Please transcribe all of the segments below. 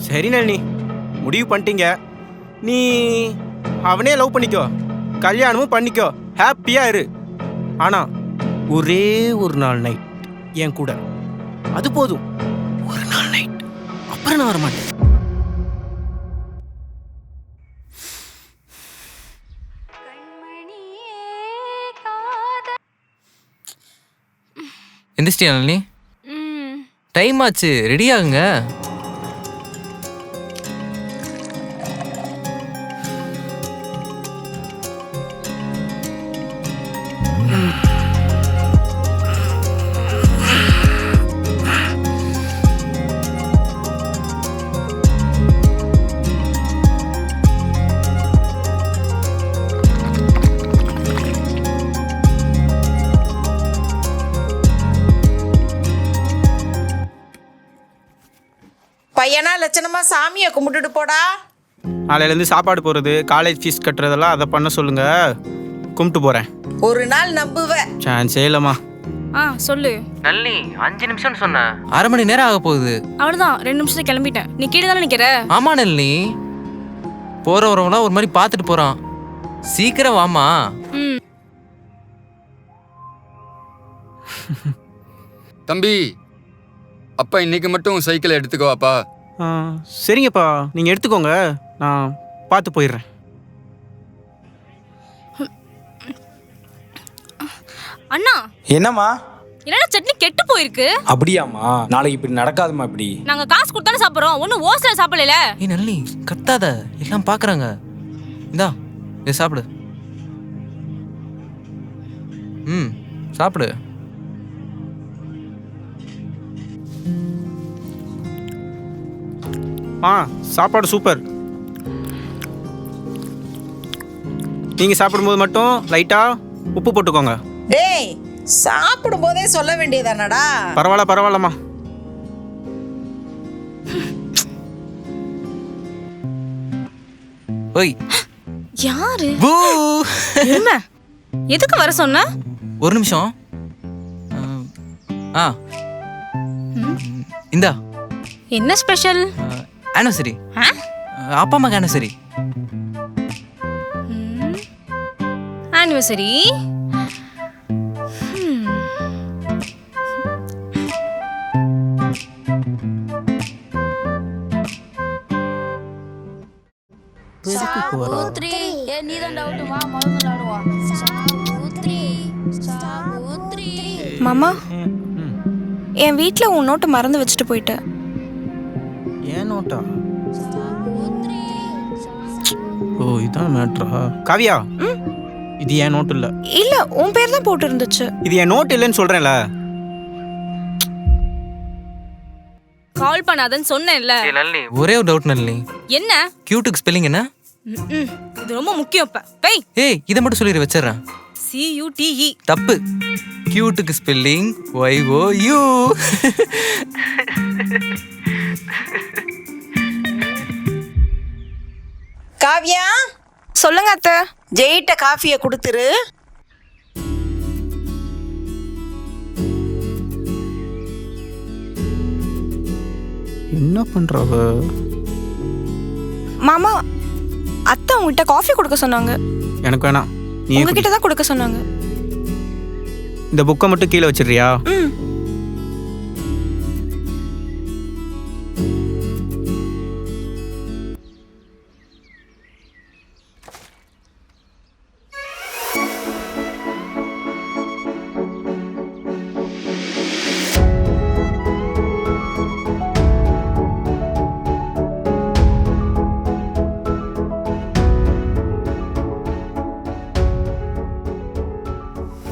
சரி நளினி, முடிவு பண்ணிட்டீங்க. நீ அவனே லவ் பண்ணிக்கோ, கல்யாணமும் பண்ணிக்கோ, ஹாப்பியா இரு. ஆனா ஒரே ஒரு நாள் நைட் என் கூட, அது போதும். ஒரு நாள் நைட், அப்புறம் நான் வரமாட்டேன். எந்திரிச்சிட்டியா நளினி? டைம் ஆச்சு, ரெடி ஆகுங்க. பையனா லட்சணமா சாமியை கும்பிட்டுட்டு போடா. நாளையிலேருந்து சாப்பாடு போகிறது, காலேஜ் ஃபீஸ் கட்டுறதெல்லாம் அதை பண்ண சொல்லுங்க. கும்பிட்டு போகிறேன். ஒரு நாள் நம்புவேன். சான்ஸே இல்லைம்மா. சொல்லு நளினி, 5 நிமிஷம்னு சொன்னேன். அரை மணி நேரம் ஆக போகுது. அவ்வளவுதான், 2 நிமிஷத்துல கிளம்பிட்டேன். நீ கீழே தானே நிக்கிற? ஆமா நளினி, போறவரவங்களாம் ஒரு மாதிரி பார்த்துட்டு போறான். சீக்கிரம் வாமா. தம்பி, அப்பா இன்னைக்கு மட்டும் சைக்கிளை எடுத்துக்கோவாப்பா. சரிங்கப்பா, நீங்கள் எடுத்துக்கோங்க, நான் பார்த்து போயிடுறேன். அண்ணா, என்னம்மா? என்னடா சட்னி கெட்டு போயிருக்கு? அப்படியாம்மா? நாளைக்கு இப்படி நடக்காதுமா. இப்படி நாங்க காசு கொடுத்தானே சாப்பிடுறோம், ஒன்னும் ஓசல சாப்பிடல. ஏய் நளினி, கத்தாத, எல்லாம் பாக்குறாங்க. இந்தா, இதை சாப்பிடு. சாப்பிடு. சாப்பாடு சூப்பர். நீங்கள் சாப்பிடும்போது மட்டும் லைட்டாக உப்பு போட்டுக்கோங்க. டேய், சாப்பிடும் போதே சொல்ல வேண்டியதானடா. பரவாயில்லம்மா. ஓய், யாரு? பூ. என்ன? எதுக்கு வர சொன்ன? ஒரு நிமிஷம். இந்தா. என்ன ஸ்பெஷல்? ஆனிவர்சரி. அப்பா அம்மாக்கு ஆனிவர்சரி. ஆனிவர்சரி. மாமா, என் வீட்டில் உன் நோட்டை மறந்து வச்சுட்டு போயிட்டேன். ஏன் நோட்டா? ஓ, இதான் மேட்ரா. காவியா, இது என் நோட்டு இல்லை. இல்லை, உன் பேர் தான் போட்டு இருந்துச்சு. இது என் நோட்டு இல்லைன்னு சொல்கிறேன்ல. கால் பண்ணாதன்னு சொன்னேன்ல. ஒரே ஒரு டவுட் நளினி. என்ன? கியூட்டுக்கு ஸ்பெல்லிங் என்ன? இது ரொம்ப முக்கியம். இப்ப பெய். ஏய், இதை மட்டும் சொல்லிடு, வச்சிடுறேன். CUTE. தப்பு. கியூட்டுக்கு ஸ்பெல்லிங் YOU. காவியா, சொல்லுங்க அத்தை. ஜெயிட்ட காஃபியை கொடுத்துரு. என்ன பண்றவ? மாமா, அத்தை உங்ககிட்ட காஃபி கொடுக்க சொன்னாங்க. எனக்கு வேணாம், நீ உங்ககிட்ட தான் கொடுக்க சொன்னாங்க. இந்த புக்கை மட்டும் கீழே வச்சிடுறியா?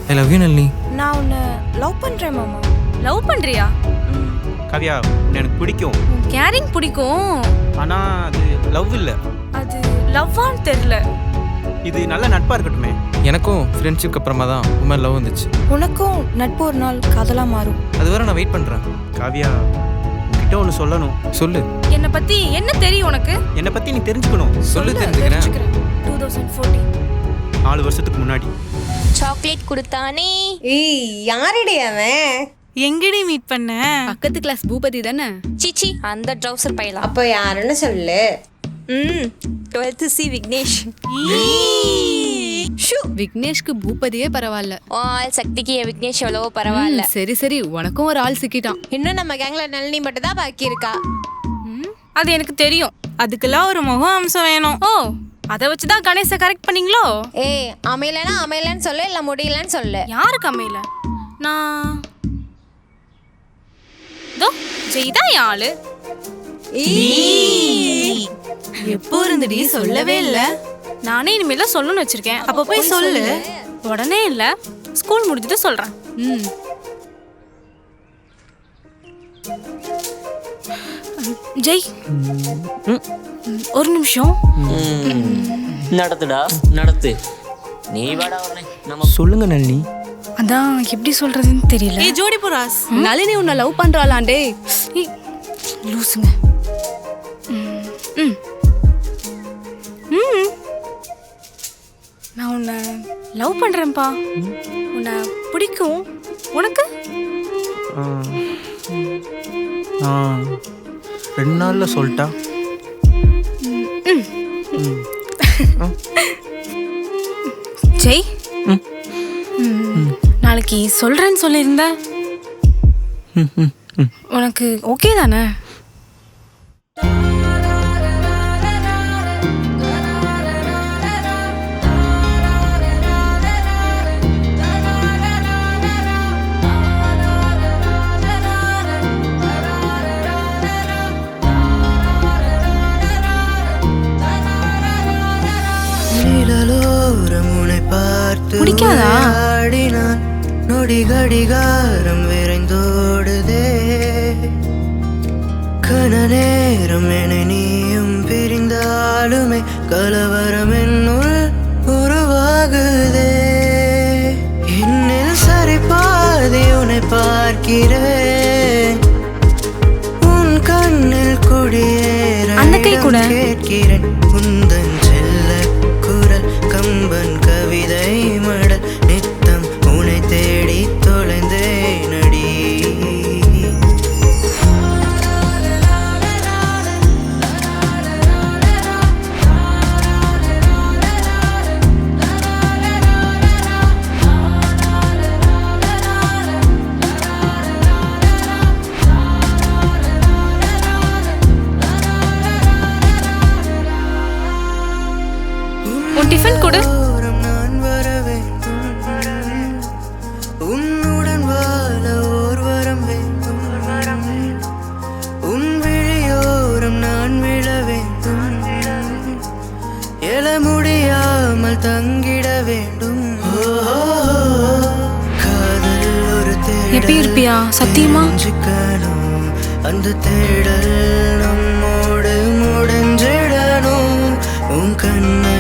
I love you Nalini. நான் உன்னை லவ் பண்றேன் மாமா. லவ் பண்றியா? காவியா, உன்னை எனக்கு பிடிக்கும். கேரிங் பிடிக்கும். ஆனா அது லவ் இல்ல. அது லவ்வான்னு தெரியல. இது நல்ல நட்பா இருக்கட்டுமே. எனக்கும் ஃப்ரெண்ட்ஷிப்க்கு அப்புறமா தான் உண்மை லவ் வந்துச்சு. உனக்கும் நட்பு ஒரு நாள் காதலா மாறும். அது வரை நான் வெயிட் பண்றேன். காவியா, உன்கிட்ட ஒன்று சொல்லணும். சொல்லு. என்னை பத்தி என்ன தெரியும் உனக்கு? என்னை பத்தி நீ தெரிஞ்சுக்கணும். சொல்லு, தெரிஞ்சுக்கிறேன். 2014 4 வருஷத்துக்கு முன்னாடி சாக்லேட் கொடுத்தானே. ஏய், யாரடி அவன்? எங்கடி மீட் பண்ண? பக்கத்து கிளாஸ் பூபதி தானே? சீச்சி அந்த ட்ரௌசர் பையலாம். அப்போ யாருன்னு சொல்லு. 12th C Vignesh. விக்னேஷ்க்கு பூபதியே பரவாயில்ல. ஆல் சக்திக்கு என் விக்னேஷ் எவ்வளவோ பரவாயில்ல. சரி சரி, உனக்கும் ஒரு ஆள் சிக்கிட்டான். இன்னும் நம்ம கேங்ல நளினி மட்டும் தான் பாக்கி இருக்கா. அது எனக்கு தெரியும். அதுக்கெல்லாம் ஒரு முக அம்சம் வேணும். ஓ, அதை வச்சுதான் கணேச கரெக்ட் பண்ணீங்களோ? ஏய், அமையலன்னா அமையலன்னு சொல்லு, இல்ல முடியலன்னு சொல்லு. யாருக்கு அமையல? நான் தோ ஜெய்தான் என் ஆளு. எப்போ இருந்துடி சொல்லவே இல்ல? நானே இனிமேல சொல்லணும்னு வச்சிருக்கேன். அப்ப போய் சொல்லு. உடனே இல்ல, ஸ்கூல் முடிஞ்சுட்டு சொல்றேன். ஜெய், ஒரு நிமிஷம். நடத்துடா நடத்து. நீ வாடா உடனே நம்ம சொல்லுங்க நளினி. அதான் எப்படி சொல்றதுன்னு தெரியல. ஏய் ஜோடி புராஸ், நளினி உன்னை லவ் பண்றாளாண்டே. லூசுங்க. நான் உன்னை லவ் பண்றேன்ப்பா. உன்னை பிடிக்கும். உனக்கு? 2 நாள்ல சொல்லிட்டா. ஜெய், நாளைக்கு சொல்றேன்னு சொல்லியிருந்த. உனக்கு ஓகே தானே? பிடிக்காதா? நொடி கடிகாரம் விரைந்தோடுதே. கன நேரம் என நீயும் பிரிந்தாலுமே கலவரம் என்னுள் உருவாகுதே. என்னில் சரி பாதி உன்னை பார்க்கிறேன். உன் கண்ணில் குடியேற அந்த கை கூட கேட்கிறேன். உந்தன் செல்ல குரல் கம்பன் கவிதை மடல் நித்தம் உன்னை தேடி தொலைந்தேன் அடி. உன் டிஃபன் கொடு. நான் வர வேண்டும். உன்னுடன் வாழ ஓர் வரம் வேண்டும். உன் விழியோரம் நான் விழ வேண்டும். எழ முடியாமல் தங்கிட வேண்டும். காதல் ஒரு எப்படி இருப்பியா? சத்தியமா? தேடணும். அந்த தேடல் நம்மோடு முடிஞ்சிடணும். உன் கண்ணை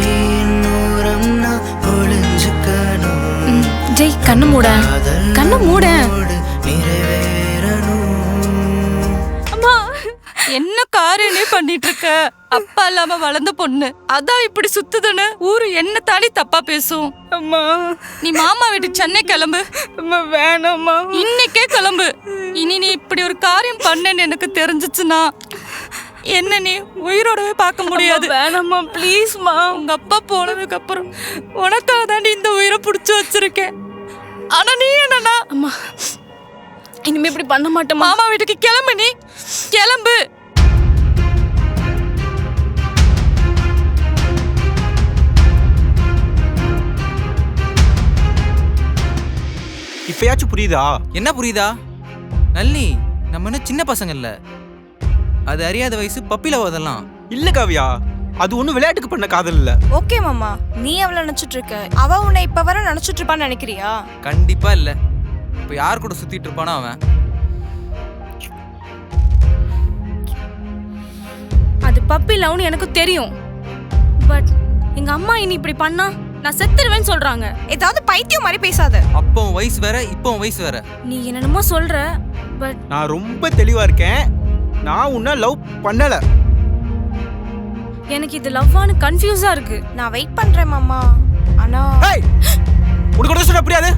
நூறம் நான் ஒளிஞ்சுக்கணும். ஜெய், கண்ணு மூட. கண்ணு மூட. நிறைவேறணும். அம்மா என்ன காரியனே பண்ணிட்டு இருக்க? அப்பா இல்லாம வளர்ந்த பொண்ணு அதான் இப்படி சுத்துதுன்னு ஊரு என்ன தாண்டி தப்பா பேசும். அம்மா நீ மாமா வீட்டு சென்னை கிளம்பு. அம்மா வேணாம்மா, இன்னைக்கே கிளம்பு. இனி நீ இப்படி ஒரு காரியம் பண்ணேன்னு எனக்கு தெரிஞ்சிச்சுன்னா என்ன நீ உயிரோடவே பார்க்க முடியாது. வேணாம்மா ப்ளீஸ்மா. உங்க அப்பா போனதுக்கு அப்புறம் உனக்காக தாண்டி இந்த உயிரை புடிச்சு வச்சிருக்கேன். ஆனா நீ என்னன்னா அம்மா, இனிமே இப்படி பண்ண மாட்டேன். மாமா வீட்டுக்கு கிளம்பு. நீ கிளம்பு. இப்பயாச்சும் புரியுதா? என்ன புரியுதா? நளினி, நம்ம இன்னும் சின்ன பசங்க இல்ல. அது அறியாத வயசு, பப்பில அதெல்லாம். இல்ல காவியா, அது ஒன்றும் விளையாட்டுக்கு பண்ண காதல் இல்ல. ஓகே மாமா, நீ அவளை நினைச்சிட்டு இருக்க. அவ உன்னை இப்ப வர நினைச்சிட்டு இருப்பான்னு நினைக்கிறியா? கண்டிப்பா இல்ல. இப்ப யார் கூட சுத்திட்டு இருப்பானோ அவன். அது பப்பி லவ்னு எனக்கு தெரியும். பட் எங்க அம்மா இனி இப்படி பண்ணா நான் செத்துருவேன்னு சொல்றாங்க. ஏதாவது பைத்தியம் மாதிரி பேசாத. அப்போ வயசு வேற, இப்போ வயசு வேற. நீ என்னென்னமோ சொல்ற, பட் நான் ரொம்ப தெளிவா இருக்கேன். நான் உன்னை லவ் பண்ணல. எனக்கு இது லவ்வானு கன்ஃபியூஸா இருக்கு. நான் வெயிட் பண்றேன் மாமா. ஆனா உனக்கு கூட சொல்ல புரியாது.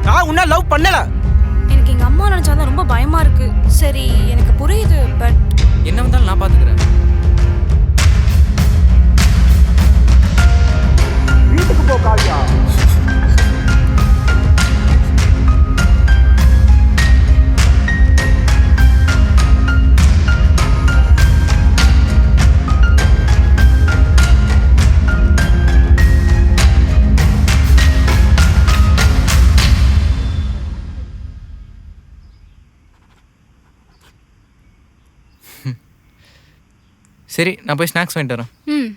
நான் உன்னை லவ் பண்ணல. எனக்கு எங்க அம்மா நினைச்சாதான் ரொம்ப பயமா இருக்கு. சரி எனக்கு புரியுது, பட் என்ன வந்தாலும் நான் பாத்துக்கிறேன். சரி, நான் போய் ஸ்நாக்ஸ் வாங்கிட்டு வரேன். ம்.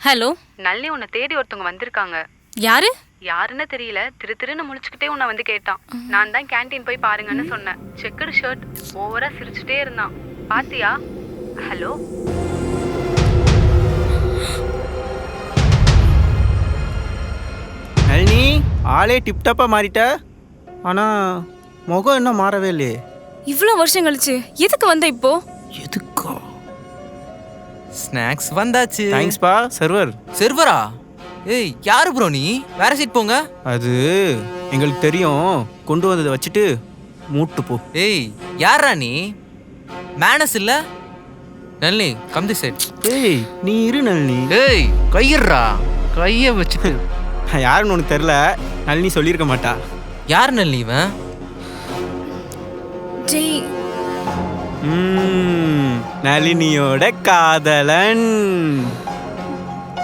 ஹலோ, நல்லி உன்னை தேடி ஒருத்தவங்க வந்திருக்காங்க. யாரு? யாருன்னு தெரியல, திருன்னு முழிச்சுக்கிட்டே உன்னை வந்து கேட்டான். நான் தான் கேண்டீன் போய் பாருங்கன்னு சொன்னேன். செக்குடு ஷர்ட், ஓவரா சிரிச்சுட்டே இருந்தான். பாத்தியா? ஹலோ, நளினி, ஆளே டிப்டாப்பா மாறிட்ட. ஆனா முகம் இன்னும் மாறவே இல்லையே. இவ்வளோ வருஷம் கழிச்சு எதுக்கு வந்த இப்போ? எதுக்கா? ஸ்நாக்ஸ் வந்தாச்சு. தேங்க்ஸ்பா சர்வர். சர்வரா? ஏய், யாரு ப்ரோ நீ? வேற சீட் போங்க. அது எங்களுக்கு தெரியும். கொண்டு வந்ததை வச்சுட்டு மூட்டு போ. ஏய், யாரா நீ? மேனஸ் இல்ல? Nalini, come the side. ஏய், நீ இரு நளினி. ஏய், கையிடுறா. கைய வச்சுட்டு. நான் யாருன்னு உனக்கு தெரில. நளினி சொல்லியிருக்க மாட்டா. யார் நளினி இவன்? ஜெய். நளினியோட காதலன்.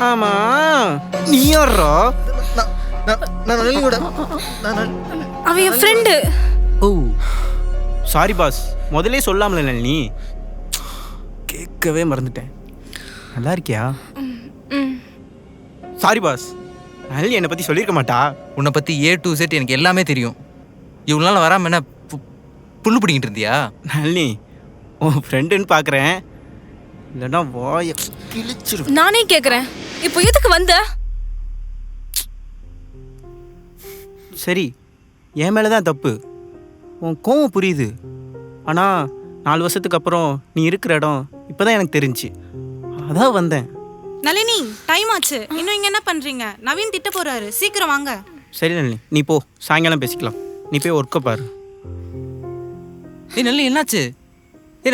ஆமா, நீ யாரா? அவன் என் ஃப்ரெண்டு. ஓ சாரி பாஸ், முதல்ல சொல்லாமல நளினி. கேட்கவே மறந்துட்டேன். நல்லா இருக்கியா? சாரி பாஸ், நளினி என்னை பற்றி சொல்லியிருக்க மாட்டா. உன்னை பத்தி A to Z எனக்கு எல்லாமே தெரியும். இவ்வளோ நாள் வராம என்ன புல்லு பிடிக்கிட்டு இருந்தியா? நளினி, உன் ஃப்ரெண்டுன்னு பார்க்குறேன். இல்லைன்னா வாய கிழிச்சிரு. நானே கேட்குறேன், இப்போ எதுக்கு வந்த? சரி, என் மேலே தான் தப்பு. உன் கோவம் புரியுது. ஆனால் 4 வருஷத்துக்கு அப்புறம் நீ இருக்கிற இடம் இப்போ தான் எனக்கு தெரிஞ்சு. அதான் வந்தேன். நளினி, டைம் ஆச்சு. இன்னும் இங்க என்ன பண்றீங்க? நவீன் திட்ட போறாரு, சீக்கிரம் வாங்க. சரி நளினி, நீ போ, சாயங்காலம் பேசிக்கலாம். நீ போய் ஒர்க்கை பாரு. ஏய் நளினி, என்னாச்சு? ஏய்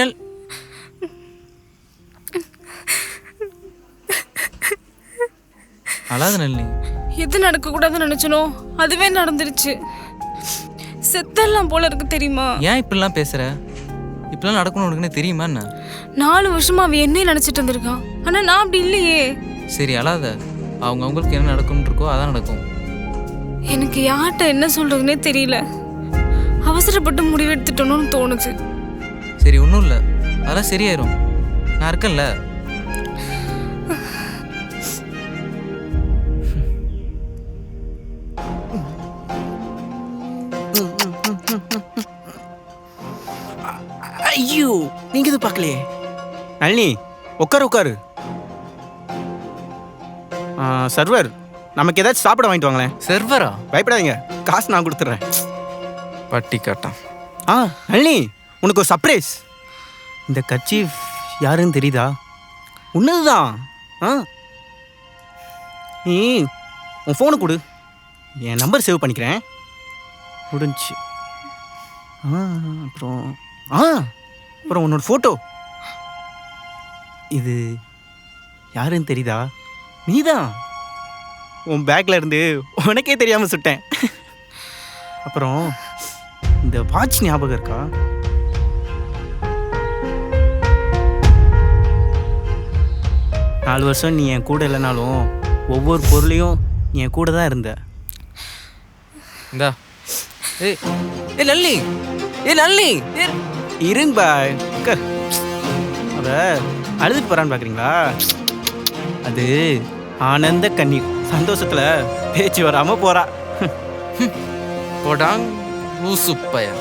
அழாத நளினி. எது நடக்கக்கூடாதுன்னு நினைச்சனோ அதுவே நடந்துருச்சு. செத்தெல்லாம் போல இருக்கு தெரியுமா? ஏன் இப்படிலாம் பேசுற? இப்படிலாம் நடக்கணும் உனக்குன்னு தெரியுமா என்ன? 4 வருஷமா அவன் என்னையும் நினைச்சிட்டு இருந்திருக்கான். ஆனா நான் அப்படி இல்லையே. சரி, அழாத. அவங்களுக்கு என்ன நடக்கும்னு இருக்கோ அதான் நடக்கும். எனக்கு யார்கிட்ட என்ன சொல்றதுன்னே தெரியல. அவசரப்பட்டு முடிவெடுத்துட்டோன்னு தோணுச்சு. சரி, ஒன்றும் இல்லை, அதெல்லாம் சரியாயிரும். நான் இருக்கேன்ல. ஐயோ, நீங்க இது பார்க்கலையே. நளினி, உட்காரு. சர்வர், நமக்கு ஏதாச்சும் சாப்பிட வாங்கிட்டு வாங்களேன். சர்வரா? பயப்படாதீங்க, காசு நான் கொடுத்துட்றேன். பட்டி காட்டான். நளினி, உனக்கு ஒரு சர்ப்ரைஸ். இந்த கர்ச்சீஃப் யாருன்னு தெரியுதா? உன்னதுதான். நீ உன் ஃபோனை கொடு, என் நம்பர் சேவ் பண்ணிக்கிறேன். முடிஞ்சு. அப்புறம் உன்னோட ஃபோட்டோ. இது யாருன்னு தெரியுதா? நீதான். உன் பேக்கில் இருந்து உனக்கே தெரியாமல் சுட்டேன். அப்புறம் இந்த வாட்ச் ஞாபகம் இருக்கா? நாலு வருஷம் நீ என் கூட இல்லைனாலும் ஒவ்வொரு பொருளையும் நீ என் கூட தான் இருந்த. இந்தா. ஏய் நல்லி, நல்லி இருங்க பாய். அவ அழுதுட்டு போறான்னு பார்க்குறீங்களா? அது ஆனந்த கண்ணீர். சந்தோஷத்துல பேச்சு வராம போறா. போடாங் ஊசுப்பையா.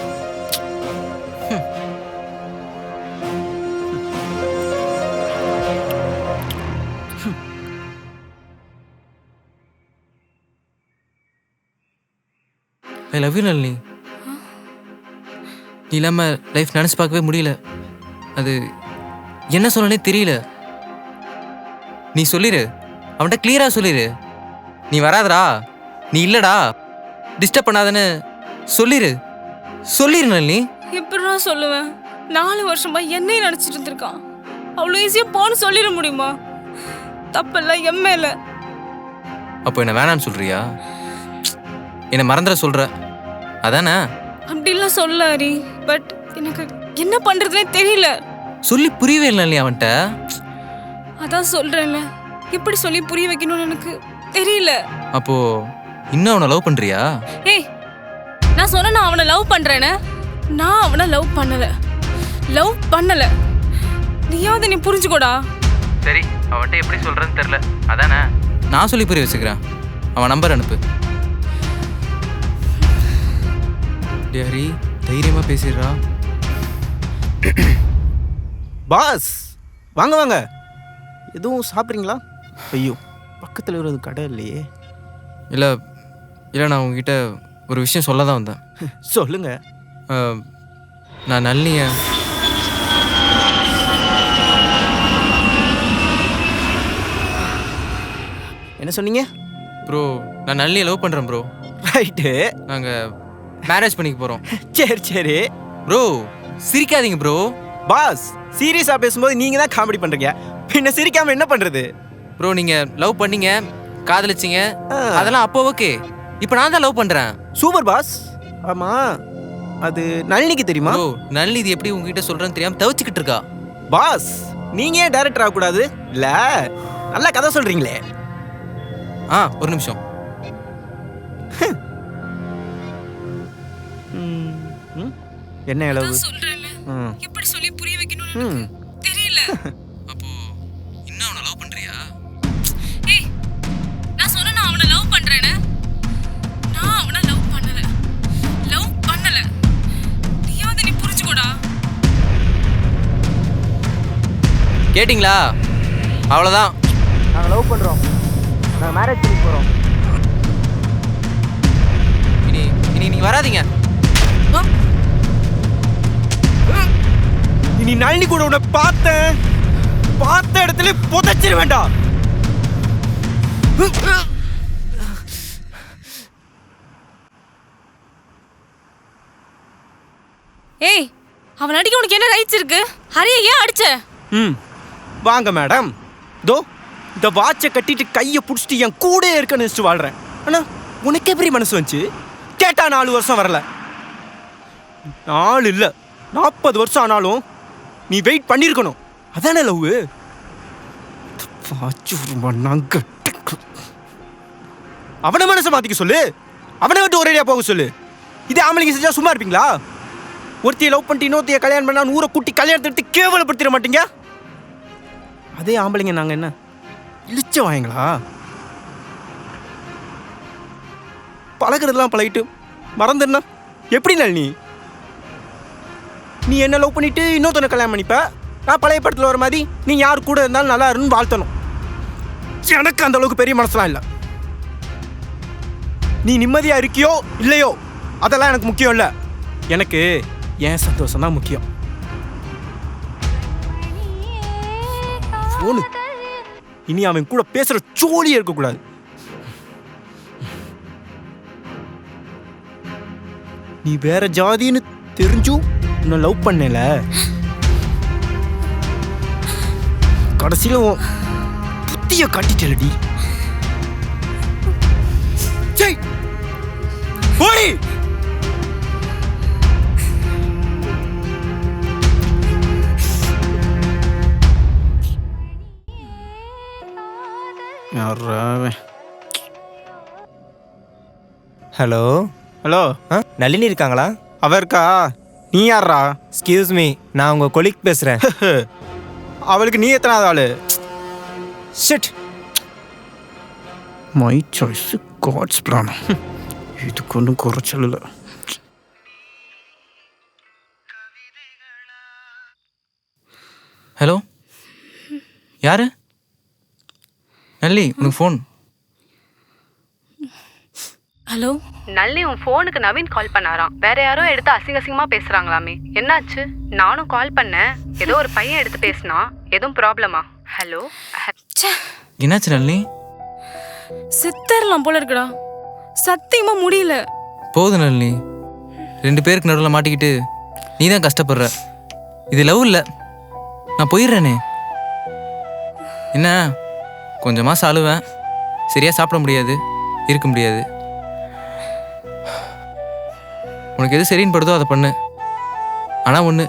I love you Nalini. நீ இல்லாமல் லைஃப் நினச்சி பார்க்கவே முடியல. அது என்ன சொல்லனே தெரியல. நீ சொல்லிடு, அவன்கிட்ட கிளியராக சொல்லிடு. நீ வராதடா, நீ இல்லடா, டிஸ்டர்ப் பண்ணாதன்னு சொல்லிரு நளினி. எப்படிடா சொல்லுவேன்? 4 வருஷமா என்னையும் நினைச்சிட்டு இருந்திருக்கான். அவ்வளோ ஈஸியா போன்னு சொல்லிட முடியுமா? தப்பெல்லாம் என் மேல. அப்போ என்ன வேணான்னு சொல்றியா? என்ன மறந்துட சொல்ற அதானே? அப்படிலாம் சொல்ல ஹரி. பட் எனக்கு என்ன பண்றதுனே தெரியல. சொல்லி புரியவே இல்லை அவன்கிட்ட. அதான் சொல்றேன்ல, எப்படி சொல்லி புரிய வைக்கணும்னு எனக்கு தெரியல. அப்போ இன்னும் அவனை லவ் பண்றியா? ஏய், நான் சொன்ன நான் அவனை லவ் பண்றேன்னு. நான் அவனை லவ் பண்ணல. நீயாவது நீ புரிஞ்சுக்கோடா. சரி, அவன்கிட்ட எப்படி சொல்றேன்னு தெரியல அதானே? நான் சொல்லி புரிய வச்சுக்கிறேன். அவன் நம்பர் அனுப்பு. ஹரி, தைரியமா பேசிடுறா. பாஸ் வாங்க வாங்க. எதுவும் சாப்பிட்றீங்களா? ஐயோ, பக்கத்தில் ஒரு கடை இல்லையே. இல்லை நான் உங்ககிட்ட ஒரு விஷயம் சொல்ல தான் வந்தேன். சொல்லுங்க. நான் நளினியை என்ன சொன்னீங்க? ப்ரோ, நான் நளினியை லவ் பண்ணுறேன் ப்ரோ. ரைட்டு. நாங்கள் மேரேஜ் பண்ணிக்க போகிறோம். சரி ப்ரோ, சிரிக்காதீங்க ப்ரோ. பாஸ், சீரியஸாக பேசும்போது நீங்கள் தான் காமெடி பண்ணுறீங்க, பின்ன சிரிக்காமல் என்ன பண்ணுறது? ப்ரோ, நீங்கள் லவ் பண்ணீங்க, காதலிச்சிங்க, அதெல்லாம் அப்போ ஓகே. இப்போ நான் தான் லவ் பண்ணுறேன். Super pass. ஆமாம், அது நளினிக்கு தெரியுமா? ப்ரோ, நளினி இது எப்படி உங்ககிட்ட சொல்கிறேன்னு தெரியாமல் தவிச்சுக்கிட்டு இருக்கா. பாஸ், நீங்கள் ஏன் டைரக்டர் ஆகக்கூடாது? இல்லை, நல்லா கதை சொல்கிறீங்களே. ஒரு நிமிஷம். என்ன அளவு? எப்படி சொல்லி புரிய வைக்கணும்னு தெரியல. அப்போ இன்னும் அவனை லவ் பண்றியா? ஏய், நான் சொன்ன நான் அவனை லவ் பண்றேன்னு. நான் அவனை லவ் பண்ணல. நீயாவது நீ புரிஞ்சுக்கோடா. கேட்டிங்களா? அவ்வளோதான். நாங்கள் லவ் பண்ணுறோம். நாங்கள் மேரேஜ் பண்ணி போகிறோம். இனி நீங்கள் வராதீங்க. இனி நளினி கூட உன்னை பார்த்த இடத்துல புதைச்சிட வேண்டாம். ஏய், அவன் அடிக்க உனக்கு என்ன ரைட்ஸ் இருக்கு? ஹரியை ஏன் அடிச்ச? வாங்க மேடம். தோ இந்த வாட்சை கட்டிட்டு கையை பிடிச்சிட்டு என் கூட இருக்க நினைச்சிட்டு வாழ்றேன். ஆனா உனக்கு எப்படி மனசு வந்துச்சு? கேட்டா 4 வருஷம் வரல. 4 இல்லை 40 வருஷம் ஆனாலும் நீ வெயிட் பண்ணியிருக்கணும். அதானே லவ்? வாட்சு ஒரு மண்ணாங்க. அவனை மனசை மாத்திக்க சொல்லு. அவனை விட்டு ஒரேடியா போக சொல்லு. இதே ஆம்பளைங்க செஞ்சா சும்மா இருப்பீங்களா? ஒருத்தையை லவ் பண்ணிட்டு இன்னொருத்தைய கல்யாணம் பண்ணா 100 கூட்டி கல்யாணத்தை எடுத்து கேவலப்படுத்திட மாட்டீங்க? அதே ஆம்பளைங்க நாங்கள் என்ன இழிச்ச வாங்களா? பழகிறதுலாம் பழகிட்டு மறந்துடுனா எப்படி நளினி? நீ என்ன லவ் பண்ணிட்டு இன்னொருத்தனை கல்யாணம் பண்ணிப்ப. நான் பழைய படத்தில் வர மாதிரி நீ யார் கூட இருந்தாலும் நல்லா இருன்னு வாழ்த்தணும். எனக்கு அந்த அளவுக்கு பெரிய மனசுலாம் இல்லை. நீ நிம்மதியா இருக்கியோ இல்லையோ அதெல்லாம் எனக்கு முக்கியம் இல்லை. எனக்கு என் சந்தோஷம் தான் முக்கியம். போனு இனி அவன் கூட பேசுற சோழியே இருக்கக்கூடாது. நீ வேற ஜாதின்னு தெரிஞ்சும் உன்னை லவ் பண்ணல. கடைசியில புத்திய காட்டிட்டலடி. சை போடி. ஹலோ ஹலோ, நளினி இருக்காங்களா? அவ இருக்கா. நீ யாரா? எக்ஸ்கியூஸ் மீ, நான் உங்கள் கொலீக் பேசுகிறேன். அவளுக்கு நீ எத்தனாவது ஆளு? Shit. My choice God's plan. இதுக்கு ஒன்றும் குறைச்சல் இல்லை. ஹலோ, யாரு? நளினி, உனக்கு ஃபோன். ஹலோ, நளினி, உன் ஃபோனுக்கு நவீன் கால் பண்ணாராம். வேற யாரோ எடுத்து அசிங்கமா பேசுறாங்களாமே. என்னாச்சு? நானும் கால் பண்ணேன். ஏதோ ஒரு பையன் எடுத்து பேசினா. எதுவும் ப்ராப்ளமா? ஹலோ. என்னாச்சு நளினி? செத்தரலாம் போல இருக்குடா. சத்தியமா முடியல. போதும் நளினி, 2 பேருக்கு நடுவில் மாட்டிக்கிட்டு நீ தான் கஷ்டப்படுற. இது லவ் இல்லை. நான் போயிடுறேனே. என்ன கொஞ்சம் மாதம் அழுவேன், சரியாக சாப்பிட முடியாது, இருக்க முடியாது. உனக்கு எது சரின்னு படுதோ அதை பண்ணு. ஆனால் ஒன்று,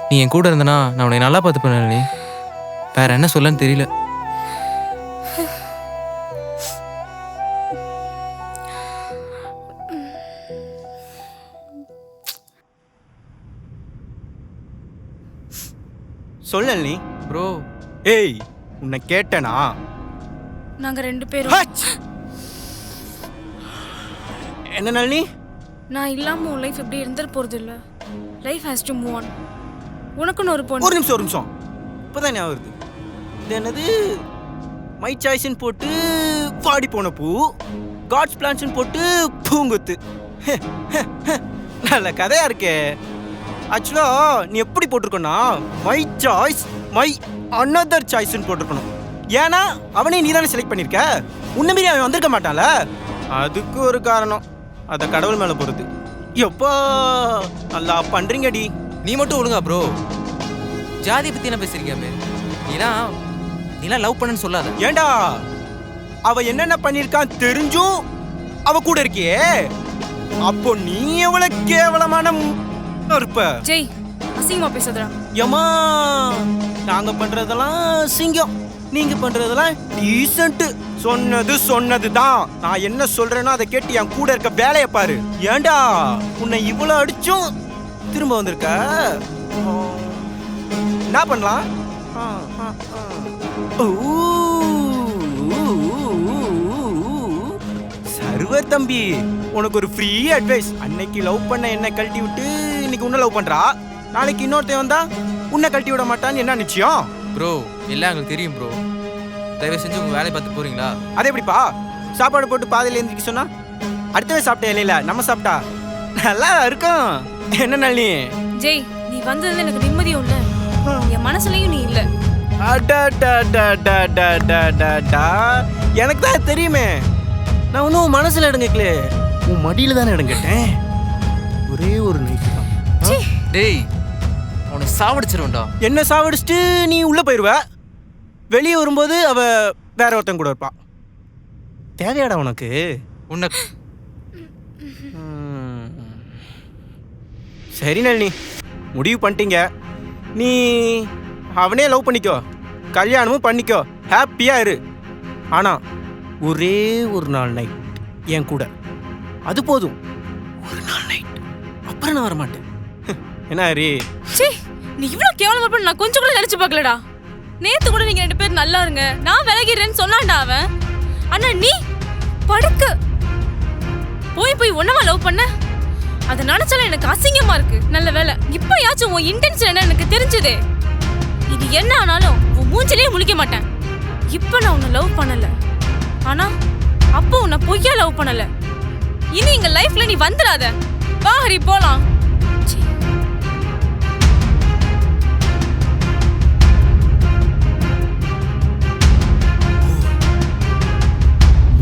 நீ என் கூட இருந்தனா நான் உன்னை நல்லா பார்த்துப்பேன் நளினி. வேற என்ன சொல்லன்னு தெரியல. சொல்லு நீ ப்ரோ. ஏய், உன்னை கேட்டனா? நாங்க 2 பேரும் என்ன நளினி? நான் இல்லாம உன் லைஃப் எப்படி இருந்துட போறது இல்ல. Life has to move on. உனக்குன்னு ஒரு பொண்ணு. ஒரு நிமிஷம் இப்போதான் ஞாபகம் வருது. இது என்னது, மை சாய்ஸ்ன்னு போட்டு பாடி போன பூ, காட்ஸ் பிளான்ஸ்ன்னு போட்டு பூங்குத்து. நல்ல கதையா இருக்கே. ஆக்சுவலா நீ எப்படி போட்டிருக்கோன்னா, மை சாய்ஸ் மை அனதர் சாய்ஸ்ன்னு போட்டிருக்கணும். ஏன்னா அவனே நீ தானே செலக்ட் பண்ணியிருக்க. உன்ன மீறி அவன் வந்திருக்க மாட்டான்ல. அதுக்கு ஒரு காரணம், அதை கடவுள் மேலே போகிறது. எப்போ நல்லா பண்ணுறீங்கடி. நீ மட்டும் ஒழுங்கா ப்ரோ. ஜாதியை பற்றி என்ன பேசுறீங்க? நீலாம் லவ் பண்ணன்னு சொல்லாத. ஏண்டா, அவ என்னென்ன பண்ணிருக்கான் தெரிஞ்சும் அவ கூட இருக்கியே, அப்போ நீ எவ்வளவு கேவலமான இருப்ப. ஜெய், அசிங்கமா பேசாதடா. ஏமா, நாங்க பண்றதெல்லாம் சிங்கம், நீங்க பண்றதெல்லாம் டீசன்ட். சொன்னதுதான். நான் என்ன சொல்றேனோ அதை கேட்டு என் கூட இருக்க வேலையை பாரு. ஏண்டா, உன்னை இவ்வளவு அடிச்சும் திரும்ப வந்திருக்க. என்ன பண்ணலாம்? சர்வர் தம்பி, உனக்கு ஒரு ஃப்ரீ அட்வைஸ். அன்னைக்கு லவ் பண்ண என்ன கழட்டி விட்டு இன்னைக்கு உன்னை லவ் பண்றா. நாளைக்கு இன்னொருத்தன் வந்தா உன்னை கழட்டி விட மாட்டான்னு என்ன நிச்சயம்? ப்ரோ, எல்லாம் எங்களுக்கு தெரியும் ப்ரோ. தயவு செஞ்சு உங்க வேலையை பார்த்து போறீங்களா? அதே எப்படிப்பா? சாப்பாடு போட்டு பாதையில எழுந்திரிக்க சொன்னா அடுத்தவே சாப்பிட்டே இல்லையில நம்ம சாப்பிட்டா நல்லா இருக்கும். என்ன நளினி? ஜெய், நீ வந்ததுல எனக்கு நிம்மதியும் இல்ல, என் மனசுலயும் நீ இல்ல. எனக்கு தான் தெரியுமே, நான் ஒன்னும் மனசுல இடம் கேட்கல, உன் மடியில தானே இடம் கேட்டேன். ஒரே ஒரு நைட்டு தான். டேய், உன்னை சாவடிச்சிருவேன்டா. என்ன சாவடிச்சுட்டு நீ உள்ள போயிருவ. வெளியே வரும்போது அவ வேற ஒருத்தன் கூட இருப்பா. தேவையாடா உனக்கு? உன்னை சரி நளினி, முடிவு பண்ணிட்டீங்க. நீ அவனே லவ் பண்ணிக்கோ, கல்யாணமும் பண்ணிக்கோ, ஹாப்பியா இரு. ஆனா ஒரே ஒரு நாள் நைட் என் கூட, அது போதும். ஒரு நாள் நைட், அப்புறம் நான் வரமாட்டேன். என்ன ஹரி? நீ இவ்வளவு கேவலமா இருப்ப நான் கொஞ்சம் கூட நினைச்சு பார்க்கலடா. நேத்து கூட நீங்க 2 பேரும் நல்லா இருங்க, நான் விலகிறேன்னு சொன்னான்டா அவன். ஆனா நீ படுக்க போய் ஒன்னவா லவ் பண்ண. அதை நினைச்சாலும் எனக்கு அசிங்கமா இருக்கு. நல்ல வேலை இப்பயாச்சும் உன் இன்டென்ஷன் என்ன எனக்கு தெரிஞ்சதே. இது என்ன ஆனாலும் உன் மூஞ்சிலேயே முழிக்க மாட்டேன். இப்ப நான் உன்னை லவ் பண்ணல, ஆனா அப்போ உன்னை பொய்யா லவ் பண்ணல. இனி எங்க லைஃப்ல நீ வந்துடாத. வா ஹரி, போலாம்.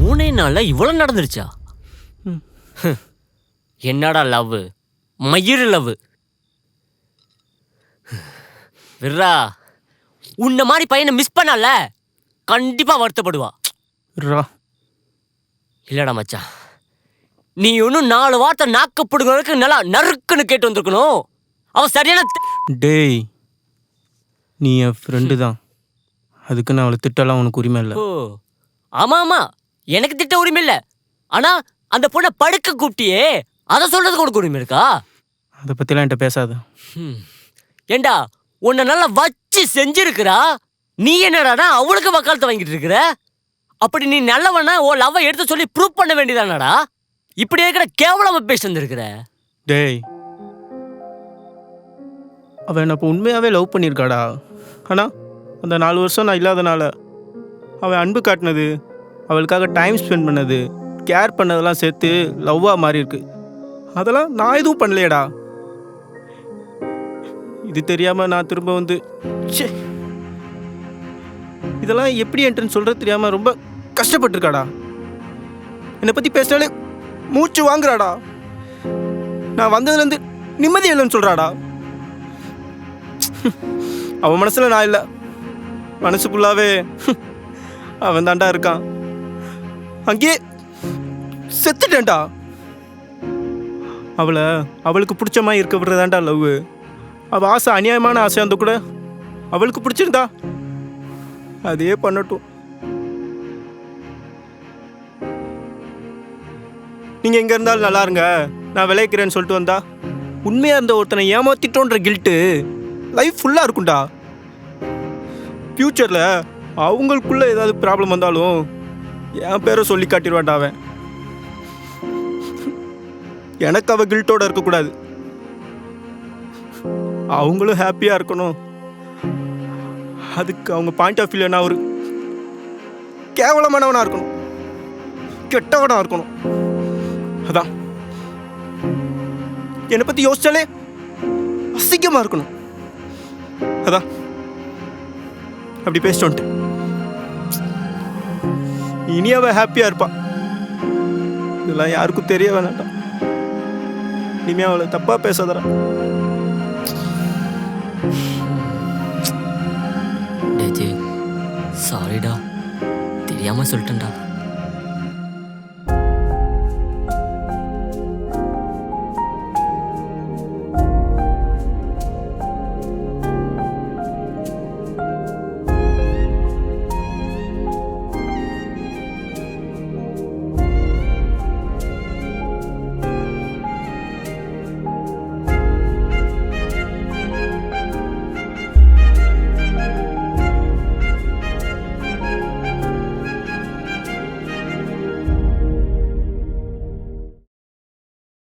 மூணே நாள்ல இவ்வளவு நடந்துருச்சா? என்னடா லவ், மயிறு லவ். விர்ரா, உன்ன மாதிரி பையனை மிஸ் பண்ணல கண்டிப்பா வருத்தப்படுவா. இல்லடா மச்சான், நீ ஒன்னும் 4 வார்த்தை நாக்கப்படுகிறதுக்கு நல்லா நறுக்குன்னு கேட்டு வந்திருக்கணும். அவன் சரியான டேய், நீ என் ஃப்ரெண்டு தான், அதுக்கு நான் அவளை திட்டலாம் உனக்கு உரிமை இல்லை. ஓ ஆமா ஆமா, எனக்கு திட்ட உரிமை இல்லை. ஆனா அந்த பொண்ணை படுக்க கூப்பிட்டியே, அதை சொல்றதுக்கு உனக்கு உரிமை இருக்கா? அதை பத்திலாம் என்கிட்ட பேசாத. ஏண்டா, உன்னை நல்லா வச்சு செஞ்சிருக்கிறா, நீ என்னடா அவளுக்கு வக்காலத்தை வாங்கிட்டு இருக்கிற? அப்படி நீ நல்லவனா ஓ லவ்வை எடுத்து சொல்லி ப்ரூவ் பண்ண வேண்டியதானடா. இப்படி இருக்கிற கேவலமா பேசி வந்திருக்கிற. டேய், அவன் என்ன இப்போ உண்மையாகவே லவ் பண்ணியிருக்காடா. ஆனால் அந்த 4 வருஷம் நான் இல்லாதனால அவன் அன்பு காட்டினது, அவளுக்காக டைம் ஸ்பெண்ட் பண்ணது, கேர் பண்ணதெல்லாம் சேர்த்து லவ்வாக மாறி இருக்கு. அதெல்லாம் நான் எதுவும் பண்ணலையடா. இது தெரியாமல் நான் திரும்ப வந்து இதெல்லாம் எப்படி என்ட்ரன்னு சொல்கிறது தெரியாமல் ரொம்ப கஷ்டப்பட்டுருக்காடா. என்னை பற்றி பேசினாலே மூச்சு வாங்குறாடா. நான் வந்ததுலேருந்து நிம்மதி இல்லைன்னு சொல்கிறாடா. அவன் மனசில் நான் இல்லை, மனசு ஃபுல்லாகவே அவன் தாண்டா இருக்கான். அங்கேயே செத்துட்டேன்டா. அவளுக்கு பிடிச்ச மாதிரி இருக்க விடுறதாண்டா லவ். அவள் ஆசை அநியாயமான ஆசை அந்த கூட அவளுக்கு பிடிச்சிருந்தா அதே பண்ணட்டும். நீங்கள் எங்கே இருந்தாலும் நல்லா இருங்க, நான் விளைவிக்கிறேன்னு சொல்லிட்டு வந்தா உண்மையாக இருந்த ஒருத்தனை ஏமாத்திட்டோன்ற கில்ட்டு லைஃப் ஃபுல்லாக இருக்கும்டா. ஃப்யூச்சரில் அவங்களுக்குள்ள ஏதாவது ப்ராப்ளம் வந்தாலும் என் பேரை சொல்லி காட்டிடுவான்டா அவன். எனக்கு அவள் கில்ட்டோட இருக்கக்கூடாது, அவங்களும் ஹாப்பியாக இருக்கணும். அதுக்கு அவங்க பாயிண்ட் ஆஃப் வியூவில் நான் ஒரு கேவலமானவனாக இருக்கணும், கெட்டவனாக இருக்கணும். அதான் என்னை பற்றி யோசிச்சாலே அசிங்கமாக இருக்கணும். அதான் அப்படி பேசிட்டு வந்துட்டு இனி அவள் ஹாப்பியாக இருப்பாள். இதெல்லாம் யாருக்கும் தெரிய வேணாம்டா. இனிமே அவளை தப்பாக பேசாதடா. சாரிடா, தெரியாம சொல்லிட்டேன்டா.